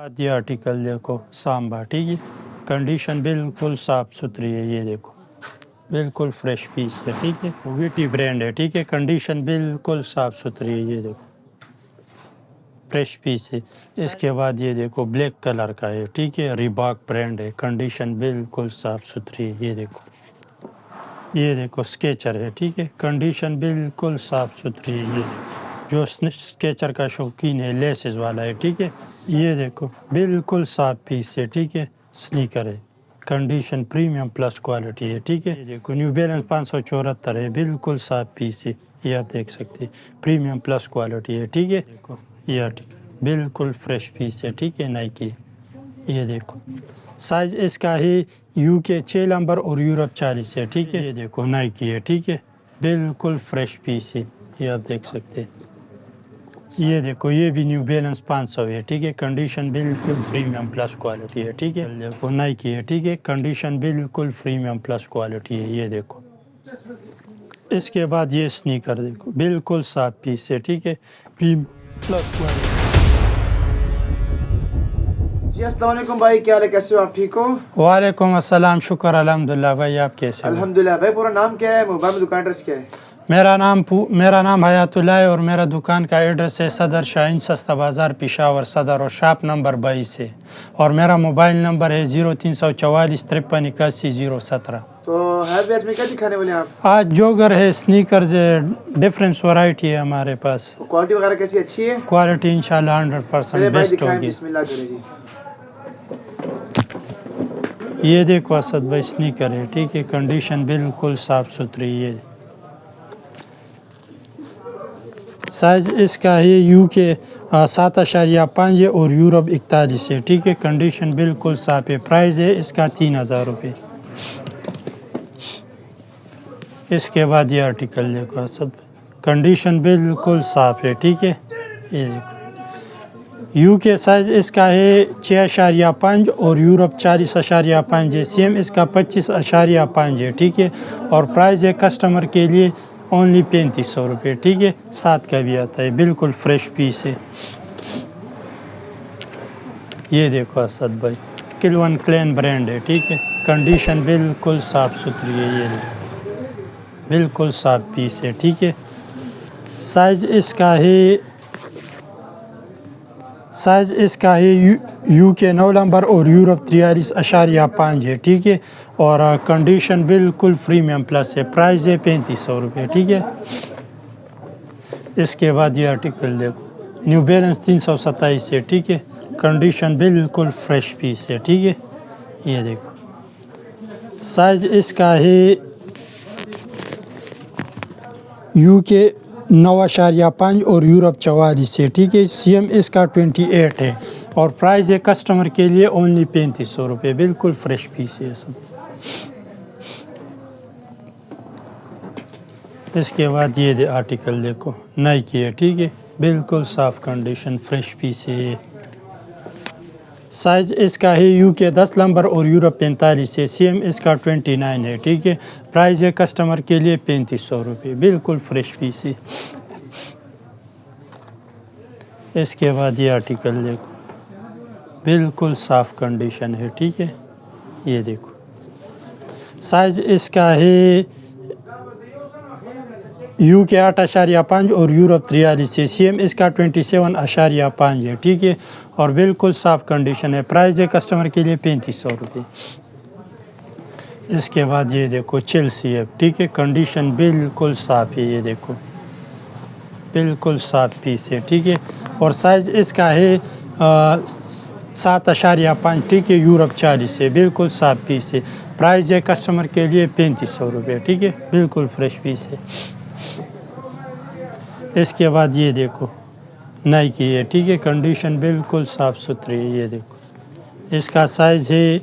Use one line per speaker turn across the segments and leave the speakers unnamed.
بعد یہ آرٹیکل دیکھو سامبا، ٹھیک ہے، کنڈیشن بالکل صاف ستھری ہے، یہ دیکھو بالکل فریش پیس ہے، ٹھیک ہے، ویٹی برانڈ ہے، ٹھیک ہے، کنڈیشن بالکل صاف ستھری ہے، یہ دیکھو فریش پیس ہے۔ اس کے بعد یہ دیکھو بلیک کلر کا ہے، ٹھیک ہے، ریباک برانڈ ہے، کنڈیشن بالکل صاف ستھری ہے، یہ دیکھو سکیچر ہے، ٹھیک ہے، کنڈیشن بالکل صاف ستھری ہے، یہ جو سکیچر کا شوقین ہے لیسز والا ہے، ٹھیک ہے، یہ دیکھو بالکل صاف پیس ہے، ٹھیک ہے، سنیکر ہے، کنڈیشن پریمیم پلس کوالٹی ہے، ٹھیک ہے، یہ دیکھو نیو بیلنس 574 ہے، بالکل صاف پیس ہے، یہ آپ دیکھ سکتے ہیں، پریمیم پلس کوالٹی ہے، ٹھیک ہے، دیکھو یہ آرٹیکل بالکل فریش پیس ہے، ٹھیک ہے، نائکی، یہ دیکھو سائز اس کا ہے UK 6 نمبر اور یورپ 40 ہے، ٹھیک ہے، یہ دیکھو نائکی ہے، ٹھیک ہے، بالکل فریش پیس ہے، یہ آپ دیکھ سکتے ہیں، یہ دیکھو یہ بھی نیو بیلنس 500 ہے، ٹھیک ہے، کنڈیشن بالکل پریمیم پلس کوالٹی ہے، ٹھیک ہے، دیکھو نائکی ہے، ٹھیک ہے، کنڈیشن بالکل پریمیم پلس کوالٹی ہے، یہ دیکھو اس کے بعد یہ سنیکر دیکھو بالکل صاف پیس ہے، ٹھیک ہے، پریمیم پلس کوالٹی۔
جی السلام علیکم بھائی، کیا حال ہے، کیسے ہو آپ، ٹھیک ہو؟
وعلیکم السلام، شکر الحمدللہ، بھائی آپ کیسے ہو؟
الحمدللہ بھائی، پورا نام کیا ہے، موبائل میں دکان ایڈریس کیا ہے؟
میرا نام حیات اللہ ہے اور میرا دکان کا ایڈریس ہے صدر شاہین سستا بازار پشاور صدر اور شاپ نمبر 22 ہے، اور میرا موبائل نمبر ہے 0344 53 81 017۔
تو ہے بھی آج میں کیا دکھانے والے ہیں آپ؟
آج جوگر ہے، سنیکرز ہے، ڈفرینس ورائٹی ہے ہمارے پاس،
کوالٹی وغیرہ کیسی اچھی ہے؟
کوالٹی انشاءاللہ
چلے
100%
بھائی
بیسٹ
دکھائیں،
ہوگی۔
بسم اللہ کریں جی۔
یہ دیکھو اسد بھائی سنیکر ہے، ٹھیک ہے، کنڈیشن بالکل صاف ستھری ہے، سائز اس کا ہے UK 7.5 ہے اور یورپ 41 ہے، ٹھیک ہے، کنڈیشن بالکل صاف ہے، پرائز ہے اس کا 3000 روپے۔ اس کے بعد یہ آرٹیکل دیکھو سب کنڈیشن بالکل صاف ہے، ٹھیک ہے، یہ دیکھو UK سائز اس کا ہے 6.5 اور یورپ 40.5 ہے، سیم اس کا 25.5 ہے، ٹھیک ہے، اور پرائز ہے کسٹمر کے لیے اونلی 3500 روپے، ٹھیک ہے، 7 کا بھی آتا ہے، بالکل فریش پیس ہے۔ یہ دیکھو اسد بھائی کلون کلین برانڈ ہے، ٹھیک ہے، کنڈیشن بالکل صاف ستھری ہے، یہ دیکھو بالکل صاف پیس ہے، ٹھیک ہے، سائز اس کا ہے UK 9 نمبر اور یورپ 43.5 ہے، ٹھیک ہے، اور کنڈیشن بالکل پریمیم پلس ہے، پرائز ہے 3500 روپے، ٹھیک ہے۔ اس کے بعد یہ آرٹیکل دیکھو نیو بیلنس 327 ہے، ٹھیک ہے، کنڈیشن بالکل فریش پیس ہے، ٹھیک ہے، یہ دیکھو سائز اس کا ہے UK 9.5 اور یورپ 44 ہے، ٹھیک ہے، سیم اس کا 28 ہے، اور پرائز ہے کسٹمر کے لیے اونلی 3500 روپے، بالکل فریش پیس ہے سب۔ اس کے بعد یہ آرٹیکل دیکھو نائکی ہے، ٹھیک ہے، بالکل صاف کنڈیشن فریش پیس ہے، سائز اس کا ہے UK 10 نمبر اور یورپ 45 ہے، سیم اس کا 29 ہے، ٹھیک ہے، پرائز ہے کسٹمر کے لیے 3500 روپے، بالکل فریش پیس ہے۔ اس کے بعد یہ آرٹیکل دیکھو بالکل صاف کنڈیشن ہے، ٹھیک ہے، یہ دیکھو سائز اس کا ہے UK 8.5 اور یورپ 43 ہے، سیم اس کا 27.5 ہے، ٹھیک ہے، اور بالکل صاف کنڈیشن ہے، پرائز ہے کسٹمر کے لیے 3500 روپے۔ اس کے بعد یہ دیکھو چیلسی ہے، ٹھیک ہے، کنڈیشن بالکل صاف ہے، یہ دیکھو بالکل صاف پیس ہے، ٹھیک ہے، اور سائز اس کا ہے 7.5، ٹھیک ہے، یورپ 40 ہے، بالکل صاف پیس ہے، پرائز ہے کسٹمر کے لیے 3500 روپے، ٹھیک ہے، بالکل فریش پیس ہے۔ اس کے بعد یہ دیکھو نائکی ہے، ٹھیک ہے، کنڈیشن بالکل صاف ستھری ہے، یہ دیکھو اس کا سائز ہے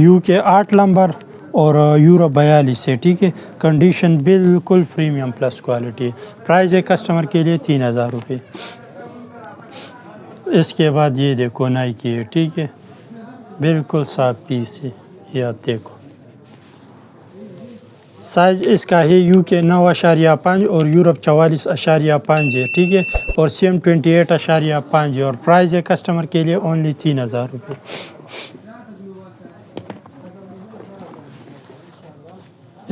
UK 8 نمبر اور یورپ 42 ہے، ٹھیک ہے، کنڈیشن بالکل پریمیم پلس کوالٹی ہے، پرائز ہے کسٹمر کے لیے 3000 روپے۔ اس کے بعد یہ دیکھو نائکی ہے، ٹھیک ہے، بالکل صاف پیس ہے، یہ آپ دیکھو سائز اس کا ہے UK 9.5 اور یورپ 44.5 ہے، ٹھیک ہے، اور CM 28.5 اور پرائز ہے کسٹمر کے لیے اونلی 3000 روپے۔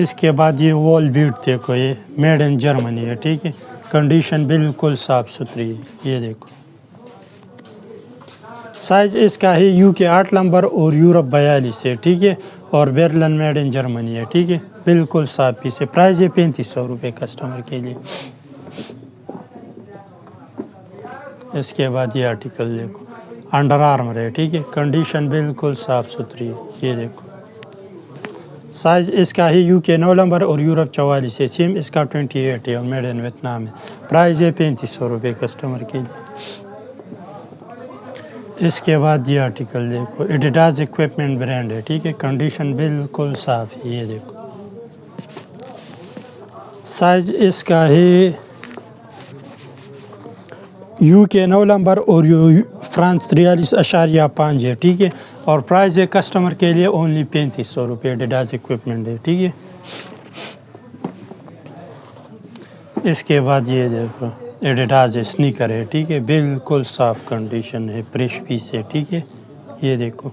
اس کے بعد یہ وال بیٹ دیکھو، یہ میڈ ان جرمنی ہے، ٹھیک ہے، کنڈیشن بالکل صاف ستھری ہے، یہ دیکھو۔ سائز اس کا ہے UK 8 نمبر اور یورپ 42 ہے، ٹھیک ہے، اور برلن میڈ ان جرمنی ہے، ٹھیک ہے، بالکل صاف پیس ہے، پرائز ہے 3500 روپے کسٹمر کے لیے۔ اس کے بعد یہ آرٹیکل دیکھو، انڈر آرمر ہے، ٹھیک ہے، کنڈیشن بالکل صاف ستھری ہے، یہ دیکھو۔ سائز اس کا ہے UK 9 نمبر اور یورپ 44 ہے، سیم اس کا 28 ہے اور میڈ ان ویتنام ہے، پرائز ہے 3500 روپے کسٹمر کے لیے۔ اس کے بعد یہ آرٹیکل دیکھو، ایڈیڈاز اکوپمنٹ برانڈ ہے، ٹھیک ہے، کنڈیشن بالکل صاف ہے، یہ دیکھو۔ سائز اس کا ہے UK 9 نمبر اور فرانس 43.5 ہے، ٹھیک ہے، اور پرائز ہے کسٹمر کے لیے اونلی 3500 روپے، ایڈیڈاز اکوپمنٹ ہے، ٹھیک ہے۔ اس کے بعد یہ دیکھو، ایڈیڈاز سنیکر ہے، ٹھیک ہے، بالکل صاف کنڈیشن ہے، فریش پیس ہے، ٹھیک ہے، یہ دیکھو۔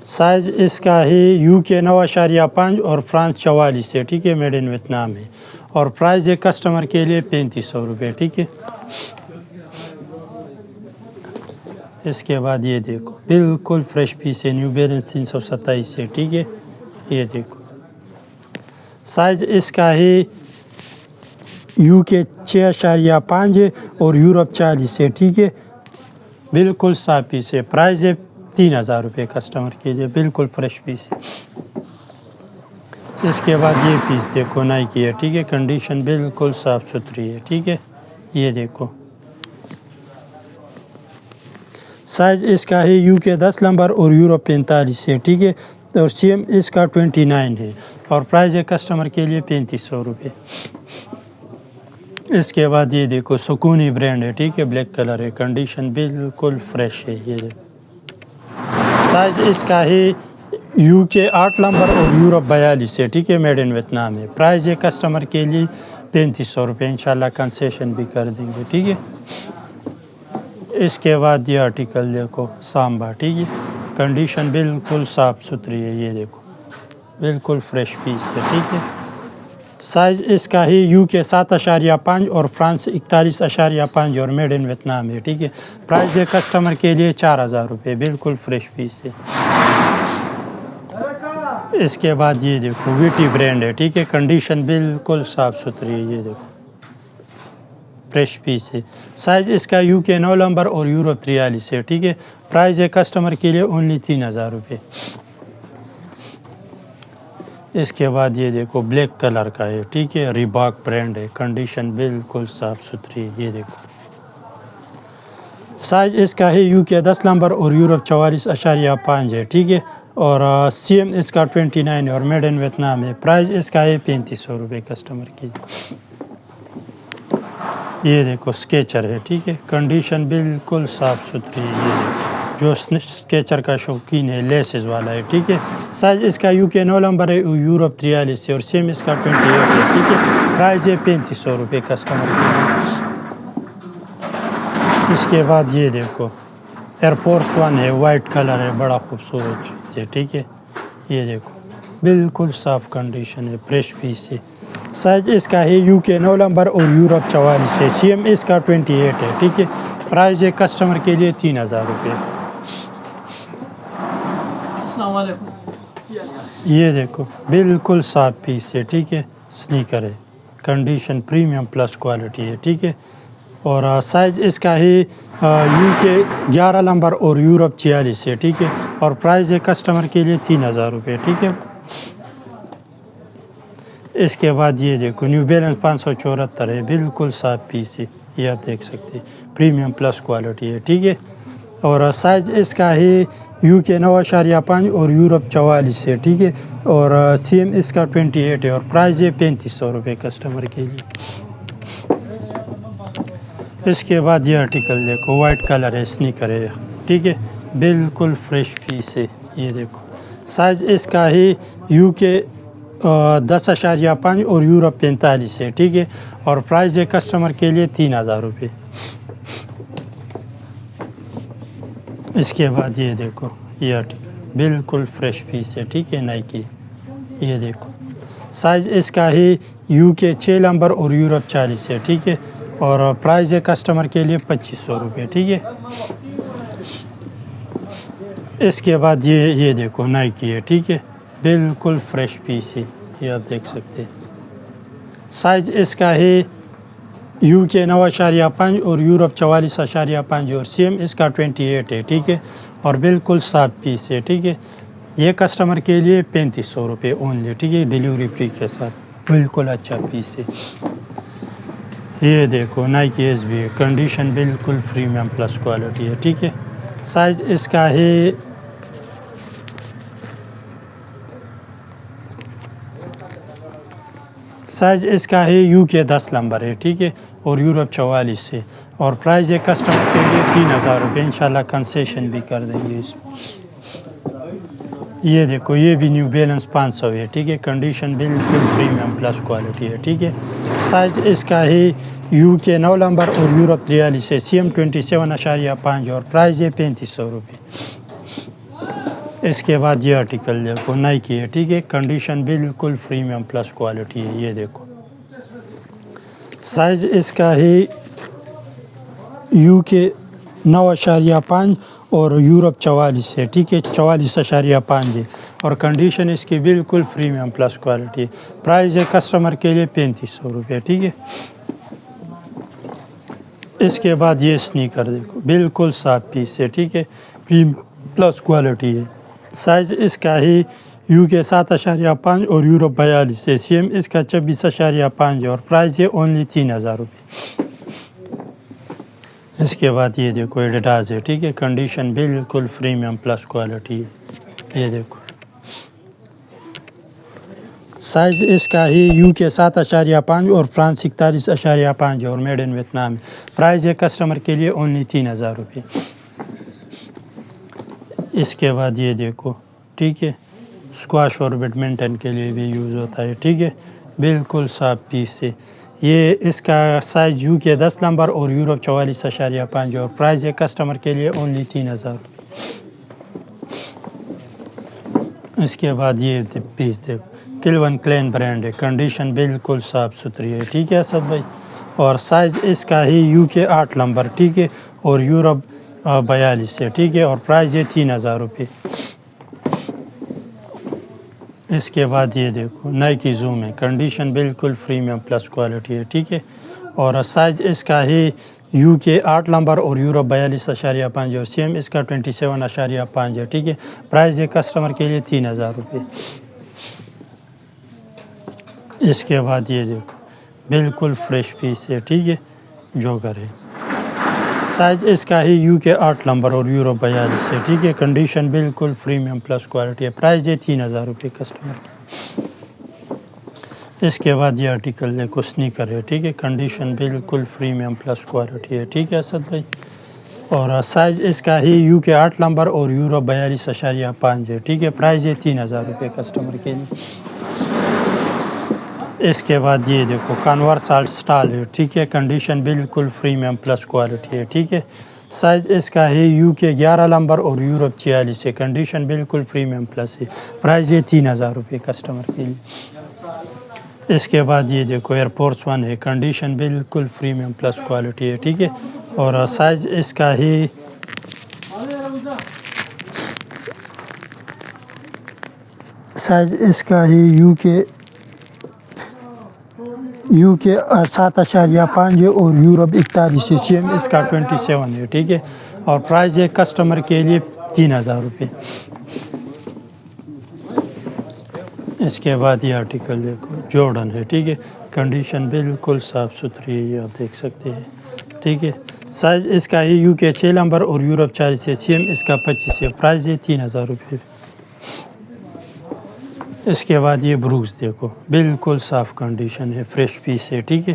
سائز اس کا ہے UK 9.5 اور فرانس 44 ہے، ٹھیک ہے، میڈ ان ویتنام ہے، اور پرائز ہے کسٹمر کے لیے 3500 روپے، ٹھیک ہے۔ اس کے بعد یہ دیکھو، بالکل فریش پیس ہے، نیو بیلنس 327 ہے، ٹھیک ہے، یہ دیکھو۔ سائز اس کا ہے UK 6.5 ہے اور یورپ 40 ہے، ٹھیک ہے، بالکل صاف پیس ہے، پرائز ہے 3000 روپے کسٹمر کے لیے، بالکل فریش پیس ہے۔ اس کے بعد یہ پیس دیکھو، نائکی ہے، ٹھیک ہے، کنڈیشن بالکل صاف ستھری ہے، ٹھیک ہے، یہ دیکھو۔ سائز اس کا ہے UK 10 نمبر اور یورپ 45 ہے، ٹھیک ہے، اور CM اس کا 29 ہے، اور پرائز ہے کسٹمر کے لیے 3500 روپے۔ اس کے بعد یہ دیکھو، سکونی برانڈ ہے، ٹھیک ہے، بلیک کلر ہے، کنڈیشن بالکل فریش ہے، یہ دیکھو۔ سائز اس کا ہے UK 8 نمبر اور یورپ 42 ہے، ٹھیک ہے، میڈ ان ویتنام ہے، پرائز ہے کسٹمر کے لیے 3500 روپے، انشاءاللہ کنسیشن بھی کر دیں گے، ٹھیک ہے۔ اس کے بعد یہ آرٹیکل دیکھو، سامبا، ٹھیک ہے، کنڈیشن بالکل صاف ستھری ہے، یہ دیکھو، بالکل فریش پیس ہے، ٹھیک ہے۔ سائز اس کا ہے UK 7.5 اور فرانس 41.5 اور میڈ ان ویتنام ہے، ٹھیک ہے، پرائز ہے کسٹمر کے لیے 4000 روپے، بالکل فریش پیس ہے۔ اس کے بعد یہ دیکھو، ویٹی برانڈ ہے، ٹھیک ہے، کنڈیشن بالکل صاف ستھری ہے، یہ دیکھو، فریش پیس ہے۔ سائز اس کا UK 9 نمبر اور یورپ 43 ہے، ٹھیک ہے، پرائز ہے کسٹمر کے لیے اونلی 3000 روپے۔ اس کے بعد یہ دیکھو، بلیک کلر کا ہے، ٹھیک ہے، ریباک برانڈ ہے، کنڈیشن بالکل صاف ستھری ہے، یہ دیکھو۔ سائز اس کا ہے UK 10 نمبر اور یورپ 44.5 ہے، ٹھیک ہے، اور CM اس کا 29 ہے اور میڈ ان ویتنام ہے، پرائز اس کا ہے 3500 روپے کسٹمر کی۔ یہ دیکھو، سکیچر ہے، ٹھیک ہے، کنڈیشن بالکل صاف ستھری ہے، یہ دیکھو، جو سکیچر کا شوقین ہے، لیسز والا ہے، ٹھیک ہے۔ سائز اس کا UK 9 نمبر ہے، یورپ 43 ہے، اور سیم اس کا 28 ہے، ٹھیک ہے، پرائز ہے 3500 روپے کسٹمر کی۔ اس کے بعد یہ دیکھو، ایئر فورس 1 ہے، وائٹ کلر ہے، بڑا خوبصورت چیز ہے، ٹھیک ہے، یہ دیکھو، بالکل صاف کنڈیشن ہے، فریش پیس ہے۔ سائز اس کا ہے UK 9 نمبر اور یورپ 44 ہے، CM اس کا 28 ہے، ٹھیک ہے، پرائز ہے کسٹمر کے لیے 3000 روپے۔
السلام علیکم۔
یہ دیکھو، بالکل صاف پیس ہے، ٹھیک ہے، سنیکر ہے، کنڈیشن پریمیم پلس کوالٹی ہے، ٹھیک ہے، اور سائز اس کا ہے UK 11 نمبر اور یورپ 46 ہے، ٹھیک ہے، اور پرائز ہے کسٹمر کے لیے 3000 روپے، ٹھیک ہے۔ اس کے بعد یہ دیکھو، نیو بیلنس 574 ہے، بالکل صاف پیس ہے، یہ آپ دیکھ سکتے ہیں، پریمیم پلس کوالٹی ہے، ٹھیک ہے، اور سائز اس کا ہے UK 9.5 اور یورپ 44 ہے، ٹھیک ہے، اور CM اس کا 28 ہے، اور پرائز ہے 3500 روپے کسٹمر کے لیے۔ اس کے بعد یہ آرٹیکل دیکھو، وائٹ کلر ہے، سنیکر ہے، ٹھیک ہے، بالکل فریش پیس ہے، یہ دیکھو۔ سائز اس کا ہے UK 10.5 اور یورپ 45 ہے، ٹھیک ہے، اور پرائز ہے کسٹمر کے لیے 3000 روپے۔ اس کے بعد یہ دیکھو یہ آرٹیکل بالکل فریش پیس ہے، ٹھیک ہے، نائکی، یہ دیکھو سائز اس کا ہے UK 6 نمبر اور یورپ 40 ہے، ٹھیک ہے، اور پرائز ہے کسٹمر کے لیے 2500 روپے، ٹھیک ہے۔ اس کے بعد یہ دیکھو نائکی ہے، ٹھیک ہے، بالکل فریش پیس ہے، یہ آپ دیکھ سکتے ہیں۔ سائز اس کا ہے UK 9.5 اور یورپ 44.5 اور سیم اس کا 28 ہے، ٹھیک ہے، اور بالکل صاف پیس ہے، ٹھیک ہے۔ یہ کسٹمر کے لیے 3500 روپے اونلی، ٹھیک ہے، ڈیلیوری فری کے ساتھ، بالکل اچھا پیس ہے۔ یہ دیکھو نائکی ایس بی ہے، کنڈیشن بالکل پریمیم پلس کوالٹی ہے، ٹھیک ہے۔ سائز اس کا ہے UK 10 نمبر ہے، ٹھیک ہے، اور یورپ 44 ہے، اور پرائز ہے کسٹمر کے لیے 3000 روپے، انشاءاللہ کنسیشن بھی کر دیں گے اس میں۔ یہ دیکھو یہ بھی نیو بیلنس 500 ہے، ٹھیک ہے، کنڈیشن بالکل پریمیم پلس کوالٹی ہے، ٹھیک ہے۔ سائز اس کا ہے UK 9 نمبر اور یورپ 43 ہے، CM 27.5 اور پرائز ہے 3500 روپے۔ اس کے بعد یہ آرٹیکل دیکھو نائکی ہے، ٹھیک ہے، کنڈیشن بالکل پریمیم پلس کوالٹی ہے، یہ دیکھو سائز اس کا ہے UK 9.5 اور یورپ 44 ہے، ٹھیک ہے، 44.5 ہے، اور کنڈیشن اس کی بالکل پریمیم پلس کوالٹی ہے، پرائز ہے کسٹمر کے لیے 3500 روپے، ٹھیک ہے۔ اس کے بعد یہ سنیکر دیکھو بالکل صاف پیس ہے، ٹھیک ہے، پریمیم پلس کوالٹی ہے۔ سائز اس کا ہے UK 7.5 اور یورپ 42 ہے، سیم اس کا 26.5 اور پرائز ہے اونلی 3000 روپے۔ اس کے بعد یہ دیکھو ایڈیڈاز ہے، ٹھیک ہے، کنڈیشن بالکل پریمیم پلس کوالٹی ہے، یہ دیکھو سائز اس کا ہے UK 7.5 اور فرانس 41.5 اور میڈ ان ویتنام، پرائز ہے کسٹمر کے لیے اونلی 3000 روپے۔ اس کے بعد یہ دیکھو، ٹھیک ہے، اسکواش اور بیڈمنٹن کے لیے بھی یوز ہوتا ہے، ٹھیک ہے، بالکل صاف پیس ہے۔ یہ اس کا سائز UK 10 نمبر اور یورپ 44.5 اور پرائز ہے کسٹمر کے لیے اونلی 3000۔ اس کے بعد یہ پیس دیکھو کیلون کلین برانڈ ہے، کنڈیشن بالکل صاف ستھری ہے، ٹھیک ہے اسد بھائی، اور سائز اس کا ہے UK 8 نمبر، ٹھیک ہے، اور یورپ 42 ہے، ٹھیک ہے، اور پرائز ہے 3000 روپے۔ اس کے بعد یہ دیکھو نائکی زوم ہے، کنڈیشن بالکل پریمیم پلس کوالٹی ہے، ٹھیک ہے، اور سائز اس کا ہے UK 8 نمبر اور یورپ 42.5 اور سیم اس کا 27.5 ہے، ٹھیک ہے، پرائز ہے کسٹمر کے لیے 3000 روپے۔ اس کے بعد یہ دیکھو بالکل فریش پیس ہے، ٹھیک ہے، جوگر ہے، سائز اس کا ہے UK 8 نمبر اور یورپ 42 ہے، ٹھیک ہے، کنڈیشن بالکل پریمیم پلس کوالٹی ہے، پرائز ہے 3000 روپے کسٹمر کی۔ اس کے بعد یہ آرٹیکل دیکھو سنیکر ہے، ٹھیک ہے، کنڈیشن بالکل پریمیم پلس کوالٹی ہے، ٹھیک ہے اسد بھائی، اور سائز اس کا ہے UK 8 نمبر اور یورپ 42.5 ہے، ٹھیک ہے، پرائز ہے 3000 روپے کسٹمر کے لیے۔ اس کے بعد یہ دیکھو کنورس آل سٹال ہے، ٹھیک ہے، کنڈیشن بالکل پریمیم پلس کوالٹی ہے، ٹھیک ہے، سائز اس کا ہے UK 11 نمبر اور یورپ 46 ہے، کنڈیشن بالکل پریمیم پلس ہے، پرائز ہے 3000 روپے کسٹمر کے لیے۔ اس کے بعد یہ دیکھو ایئر فورس 1 ہے، کنڈیشن بالکل پریمیم پلس کوالٹی ہے، ٹھیک ہے، اور سائز اس کا ہے UK 7.5 اور یورپ 41 ہے، سیم اس کا 27 ہے، ٹھیک ہے، اور پرائز ہے کسٹمر کے لیے 3000 روپے۔ اس کے بعد یہ آرٹیکل دیکھو جورڈن ہے، ٹھیک ہے، کنڈیشن بالکل صاف ستھری ہے، یہ آپ دیکھ سکتے ہیں، ٹھیک ہے، سائز اس کا ہے UK 6 نمبر اور یورپ 40 ہے، سیم اس کا 25 ہے، پرائز ہے 3000 روپے۔ اس کے بعد یہ بروکس دیکھو بالکل صاف کنڈیشن ہے، فریش پیس ہے، ٹھیک ہے،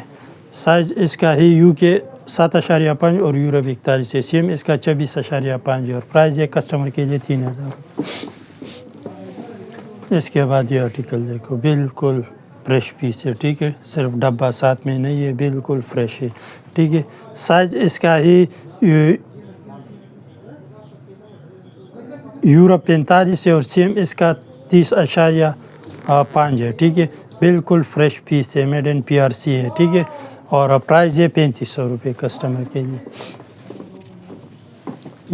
سائز اس کا ہے UK 7.5 اور یورپ 41 ہے، سیم اس کا 26.5 اور پرائز ہے کسٹمر کے لیے 3000۔ اس کے بعد یہ آرٹیکل دیکھو بالکل فریش پیس ہے، ٹھیک ہے، صرف ڈبہ ساتھ میں نہیں ہے، بالکل فریش ہے، ٹھیک ہے۔ سائز اس کا ہی یورپ 45 ہے اور سیم اس کا 30.5 ہے، ٹھیک ہے، بالکل فریش پیس ہے، میڈ ان PRC ہے، ٹھیک ہے، اور پرائز ہے 3500 روپے کسٹمر کے لیے۔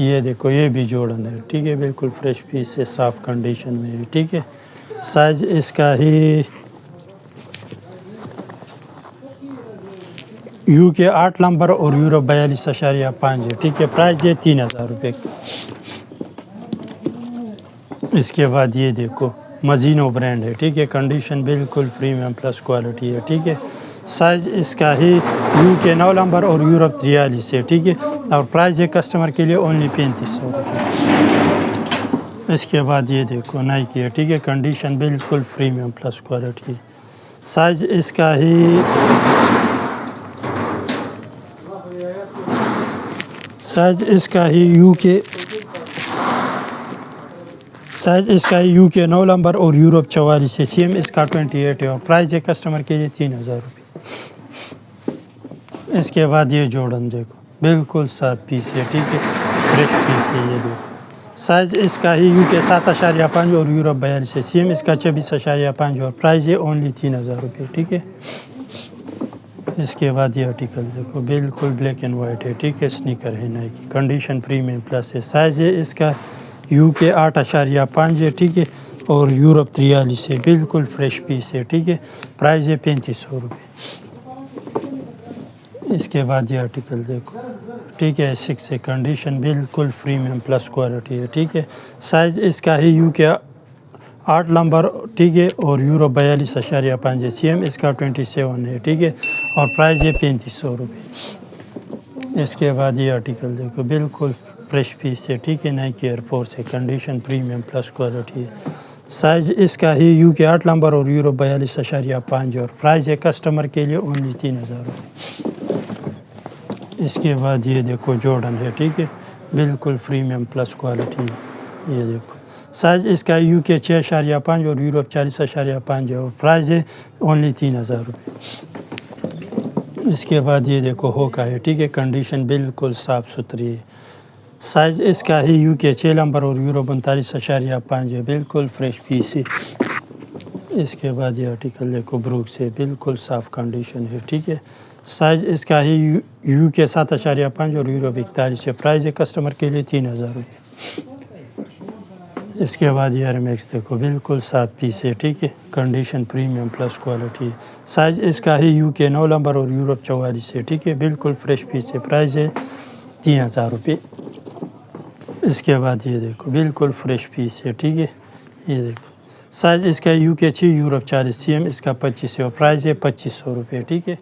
یہ دیکھو یہ بھی جوڑن ہے، ٹھیک ہے، بالکل فریش پیس ہے، صاف کنڈیشن میں ہے، ٹھیک ہے۔ سائز اس کا ہی UK 8 نمبر اور یورپ 42.5 ہے، ٹھیک ہے، پرائز ہے 3000 روپے۔ اس کے بعد یہ دیکھو مزینو برانڈ ہے، ٹھیک ہے، کنڈیشن بالکل پریمیم پلس کوالٹی ہے، ٹھیک ہے۔ سائز اس کا ہی UK 9 نمبر اور یورپ 43 ہے، ٹھیک ہے، اور پرائز ہے کسٹمر کے لیے اونلی 3500 روپے۔ اس کے بعد یہ دیکھو نائکی ہے، ٹھیک ہے، کنڈیشن بالکل پریمیم پلس کوالٹی ہے۔ سائز اس کا ہی UK 9 نمبر اور یورپ 44 ہے، سیم اس کا 28 ہے، اور پرائز ہے کسٹمر کے لیے 3000 روپے۔ اس کے بعد یہ جوڑن دیکھو بالکل صاف پیس ہے، ٹھیک ہے، فریش پیس ہے، یہ دیکھو۔ سائز اس کا ہی UK 7.5 اور یورپ 42 ہے، سیم اس کا 24.5 اور پرائز ہے اونلی 3000 روپے، ٹھیک ہے۔ اس کے بعد یہ آرٹیکل دیکھو بالکل بلیک اینڈ وائٹ ہے، ٹھیک ہے، سنیکر ہے نائکی، کنڈیشن پریمیم پلس ہے۔ سائز ہے اس کا UK 8.5 ہے، ٹھیک ہے، اور یورپ 43 ہے، بالکل فریش پیس ہے، ٹھیک ہے، پرائز ہے 3500 روپے۔ اس کے بعد یہ آرٹیکل دیکھو، ٹھیک ہے، 6 ہے، کنڈیشن بالکل پریمیم پلس کوالٹی ہے، ٹھیک ہے۔ سائز اس کا ہی UK 8 نمبر، ٹھیک ہے، اور یورپ 42.5 ہے، سیم اس کا 27 ہے، ٹھیک ہے، اور پرائز ہے 3500 روپے۔ اس کے بعد یہ آرٹیکل دیکھو بالکل فریش پیس ہے، ٹھیک ہے، نائکی ایئر فورس ہے، کنڈیشن پریمیم پلس کوالٹی ہے۔ سائز اس کا ہی UK 8 نمبر اور یورپ 42.5 اور پرائز ہے کسٹمر کے لیے اونلی 3000 روپے۔ اس کے بعد یہ دیکھو جورڈن ہے، ٹھیک ہے، بالکل پریمیم پلس کوالٹی ہے، یہ دیکھو۔ سائز اس کا UK 6.5 اور یورپ 40.5 ہے، اور پرائز ہے اونلی 3000 روپے۔ اس کے بعد یہ دیکھو ہوکا ہے، ٹھیک ہے، کنڈیشن بالکل صاف ستھری ہے۔ سائز اس کا ہی UK 6 نمبر اور یورپ 39.5 ہے، بالکل فریش پیس ہے۔ اس کے بعد یہ آرٹیکل دیکھو بروکس ہے، بالکل صاف کنڈیشن ہے، ٹھیک ہے۔ سائز اس کا ہی UK 7.5 اور یورپ 41 ہے، پرائز ہے کسٹمر کے لیے 3000 روپے۔ اس کے بعد یہ RMX دیکھو بالکل صاف پیس ہے، ٹھیک ہے، کنڈیشن پریمیم پلس کوالٹی ہے۔ سائز اس کا ہی UK 9 نمبر اور یورپ 44 ہے، ٹھیک ہے، بالکل فریش پیس ہے، پرائز ہے 3000 روپے۔ اس کے بعد یہ دیکھو بالکل فریش پیس ہے، ٹھیک ہے، یہ دیکھو۔ سائز اس کا UK 6 یورپ 40 سیم اس کا 25 ہے، اور پرائز ہے 2500 روپے، ٹھیک ہے۔